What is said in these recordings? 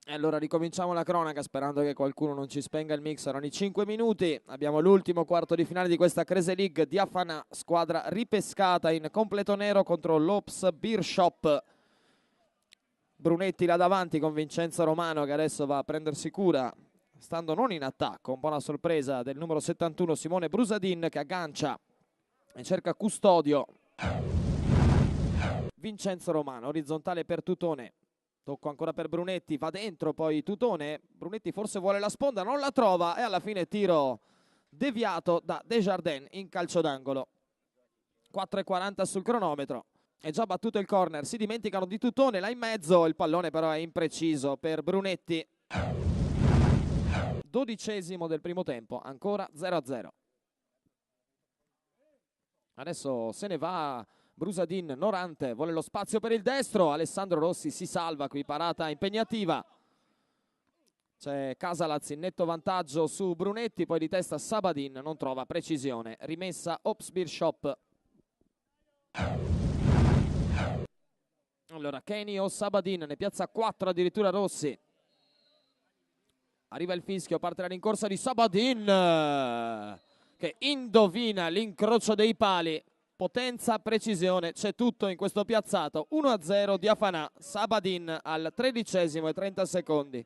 E allora ricominciamo la cronaca sperando che qualcuno non ci spenga il mixer ogni 5 minuti. Abbiamo l'ultimo quarto di finale di questa Crazy League. Diafana, squadra ripescata in completo nero contro l'Ops Beer Shop. Brunetti là davanti con Vincenzo Romano che adesso va a prendersi cura, stando non in attacco. Un po' una sorpresa del numero 71 Simone Brusadin che aggancia e cerca custodio. Vincenzo Romano, orizzontale per Tutone. Tocco ancora per Brunetti, va dentro poi Tutone. Brunetti forse vuole la sponda, non la trova e alla fine tiro deviato da Desjardins in calcio d'angolo. 4,40 sul cronometro. È già battuto il corner, si dimenticano di Tutone là in mezzo, il pallone però è impreciso per Brunetti. 12° del primo tempo, ancora 0-0. Adesso se ne va Brusadin, Norante, vuole lo spazio per il destro, Alessandro Rossi si salva qui, parata impegnativa. C'è Casalaz in netto vantaggio su Brunetti, poi di testa Sabadin, non trova precisione. Rimessa Ops Beer Shop. Allora Kenny o Sabadin, ne piazza 4 addirittura Rossi. Arriva il fischio, parte la rincorsa di Sabadin che indovina l'incrocio dei pali. Potenza, precisione, c'è tutto in questo piazzato. 1-0 Diafana, Sabadin al 13° e 30 secondi.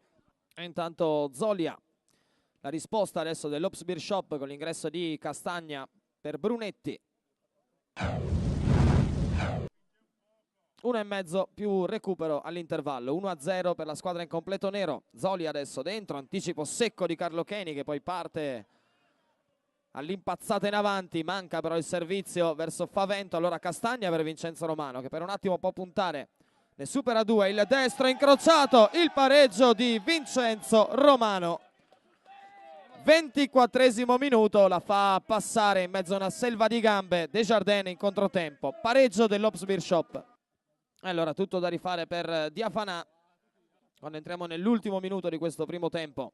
E intanto Zolia, la risposta adesso dell'Ops Beer Shop con l'ingresso di Castagna per Brunetti. 1,5 più recupero all'intervallo. 1-0 per la squadra in completo nero. Zolia adesso dentro, anticipo secco di Carlo Cheni che poi parte all'impazzata in avanti, manca però il servizio verso Favento. Allora Castagna per Vincenzo Romano che per un attimo può puntare, ne supera 2, il destro incrociato, il pareggio di Vincenzo Romano. 24° minuto, la fa passare in mezzo a una selva di gambe Desjardins in controtempo. Pareggio dell'Ops Beer Shop. Allora tutto da rifare per Diafana quando entriamo nell'ultimo minuto di questo primo tempo.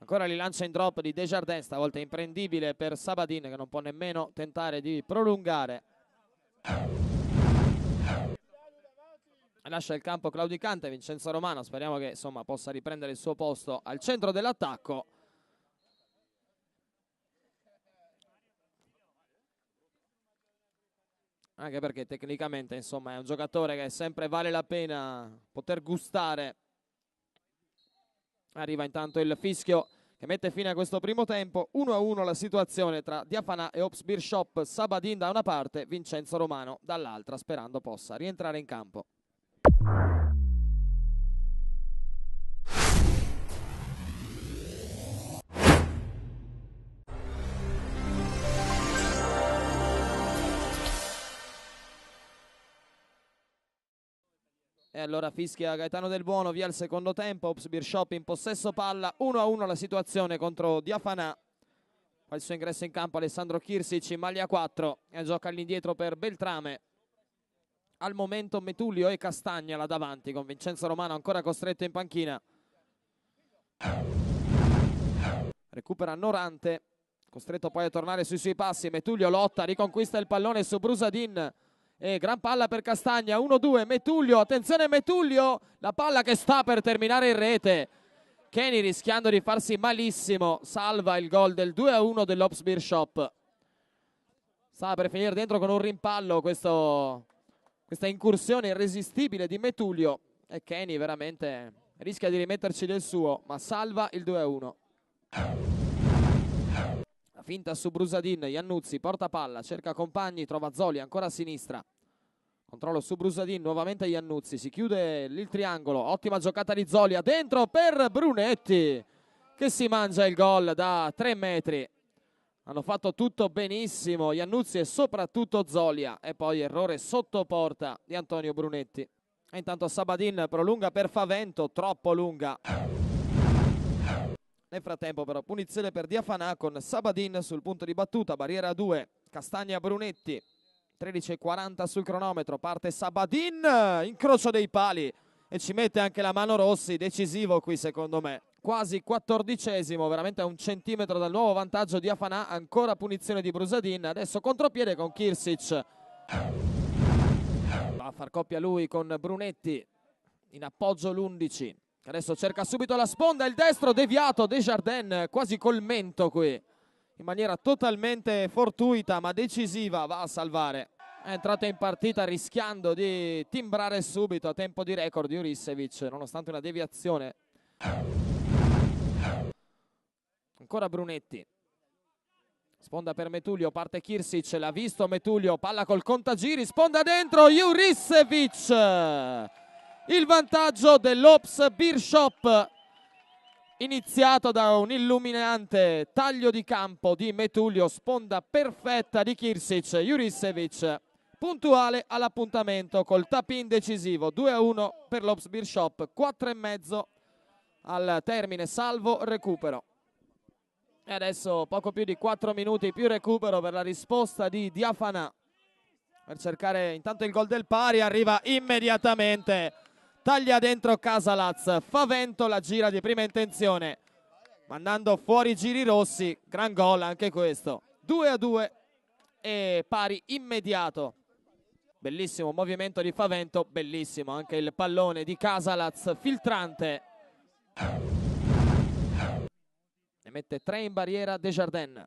Ancora il lancia in drop di Desjardins, stavolta imprendibile per Sabadin che non può nemmeno tentare di prolungare. Lascia il campo claudicante Vincenzo Romano, speriamo che insomma possa riprendere il suo posto al centro dell'attacco. Anche perché tecnicamente insomma è un giocatore che sempre vale la pena poter gustare. Arriva intanto il fischio che mette fine a questo primo tempo. 1-1 la situazione tra Diafana e Ops Beer Shop. Sabadin da una parte, Vincenzo Romano dall'altra, sperando possa rientrare in campo. E allora fischia Gaetano Del Buono, via il secondo tempo. Ops Beer Shop in possesso palla. 1-1 la situazione contro Diafana. Fa il suo ingresso in campo Alessandro Kirsic in maglia 4 e gioca all'indietro per Beltrame. Al momento Metulio e Castagna là davanti con Vincenzo Romano ancora costretto in panchina. Recupera Norante, costretto poi a tornare sui suoi passi. Metulio lotta, riconquista il pallone su Brusadin. E gran palla per Castagna, 1-2, Metulio, attenzione Metulio, la palla che sta per terminare in rete. Kenny rischiando di farsi malissimo, salva il gol del 2-1 dell'Ops Beer Shop. Stava per finire dentro con un rimpallo questa incursione irresistibile di Metulio. E Kenny veramente rischia di rimetterci del suo, ma salva il 2-1. La finta su Brusadin, Iannuzzi porta palla, cerca compagni, trova Zoli ancora a sinistra. Controllo su Brusadin, nuovamente Iannuzzi, si chiude il triangolo, ottima giocata di Zolia, dentro per Brunetti che si mangia il gol da 3 metri. Hanno fatto tutto benissimo Iannuzzi e soprattutto Zolia, e poi errore sotto porta di Antonio Brunetti. E intanto Sabadin prolunga per Favento, troppo lunga. Nel frattempo però punizione per Diafana con Sabadin sul punto di battuta, barriera 2, Castagna Brunetti. 13,40 sul cronometro, parte Sabadin, incrocio dei pali e ci mette anche la mano Rossi, decisivo qui secondo me. Quasi 14°, veramente a 1 centimetro dal nuovo vantaggio di Diafana, ancora punizione di Brusadin, adesso contropiede con Kirsic. Va a far coppia lui con Brunetti, in appoggio l'11. Adesso cerca subito la sponda, il destro deviato, Desjardins quasi col mento qui, in maniera totalmente fortuita ma decisiva, va a salvare. È entrato in partita rischiando di timbrare subito a tempo di record Jurisevic, nonostante una deviazione. Ancora Brunetti. Sponda per Metullio, parte Kirsic, l'ha visto Metullio, palla col contagiri, sponda dentro, Jurisevic! Il vantaggio dell'Ops Beer Shop, iniziato da un illuminante taglio di campo di Metullio, sponda perfetta di Kirsic, Jurisevic puntuale all'appuntamento col tap-in decisivo, 2-1 per l'Ops Beer Shop, 4,5 al termine, salvo recupero. E adesso poco più di 4 minuti più recupero per la risposta di Diafana per cercare intanto il gol del pari. Arriva immediatamente, taglia dentro Casalaz, Favento la gira di prima intenzione mandando fuori giri rossi. Gran gol anche questo, 2-2 e pari immediato. Bellissimo movimento di Favento, bellissimo anche il pallone di Casalaz filtrante. Ne mette 3 in barriera Desjardins.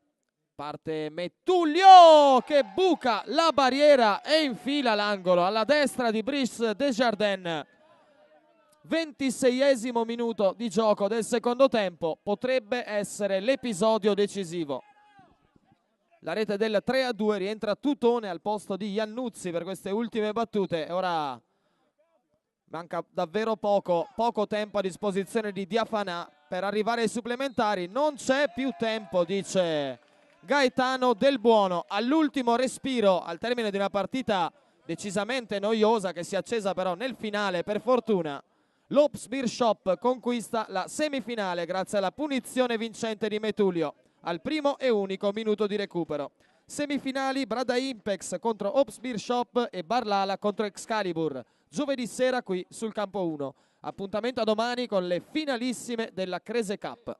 Parte Metullio che buca la barriera e infila l'angolo alla destra di Brice Desjardins. 26esimo minuto di gioco del secondo tempo, potrebbe essere l'episodio decisivo. La rete del 3-2, rientra Tutone al posto di Iannuzzi per queste ultime battute. Ora manca davvero poco tempo a disposizione di Diafana per arrivare ai supplementari. Non c'è più tempo, dice Gaetano Del Buono, all'ultimo respiro al termine di una partita decisamente noiosa che si è accesa però nel finale per fortuna. L'Ops Beer Shop conquista la semifinale grazie alla punizione vincente di Metullio al primo e unico minuto di recupero. Semifinali Brada Impex contro Ops Beer Shop e Barlala contro Excalibur, giovedì sera qui sul campo 1. Appuntamento a domani con le finalissime della Crese Cup.